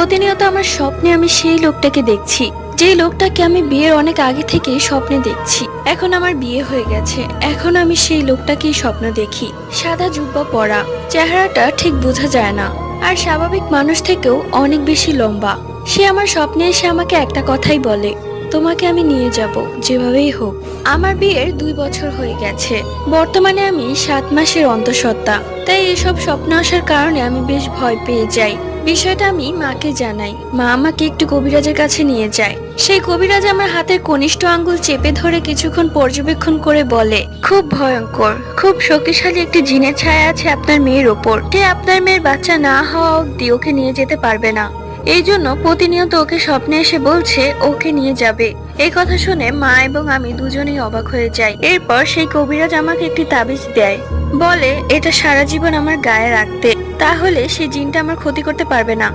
প্রতিনিয়ত আমার স্বপ্নে আমি সেই লোকটাকে দেখছি, যে লোকটাকে আমি বিয়ের অনেক আগে থেকেই স্বপ্নে দেখছি। এখন আমার বিয়ে হয়ে গেছে, এখন আমি সেই লোকটাকেই স্বপ্ন দেখি। সাদা জুব্বা পরা, চেহারাটা ঠিক বোঝা যায় না, আর স্বাভাবিক মানুষ থেকেও অনেক বেশি লম্বা। সে আমার স্বপ্নে এসে আমাকে একটা কথাই বলে, তোমাকে আমি নিয়ে যাব যেভাবেই হোক। আমার বিয়ের 2 বছর হয়ে গেছে। বর্তমানে আমি 7 মাসের অন্তঃসত্ত্বা। তাই এসব স্বপ্ন আসার কারণে আমি বেশ ভয় পেয়ে যাই। বিষয়টা আমি মাকে জানাই। মা আমাকে একটু কবিরাজের কাছে নিয়ে যায়। সেই কবিরাজ আমার হাতের কনিষ্ঠ আঙ্গুল চেপে ধরে কিছুক্ষণ পর্যবেক্ষণ করে বলে, খুব ভয়ঙ্কর, খুব শক্তিশালী একটি জিনের ছায়া আছে আপনার মেয়ের ওপর। সে আপনার মেয়ের বাচ্চা না হওয়া অব্দি ওকে নিয়ে যেতে পারবে না। এই জন্য প্রতিনিয়ত ওকে স্বপ্নে এসে বলছে ওকে নিয়ে যাবে। এই কথা শুনে মা এবং আমি দুজনেই অবাক হয়ে যাই। এরপর সেই কবিরাজ আমাকে একটি তাবিজ দেয়, বলে এটা সারা জীবন আমার গায়ে রাখতে, তাহলে সেই জিনটা আমার ক্ষতি করতে পারবে না।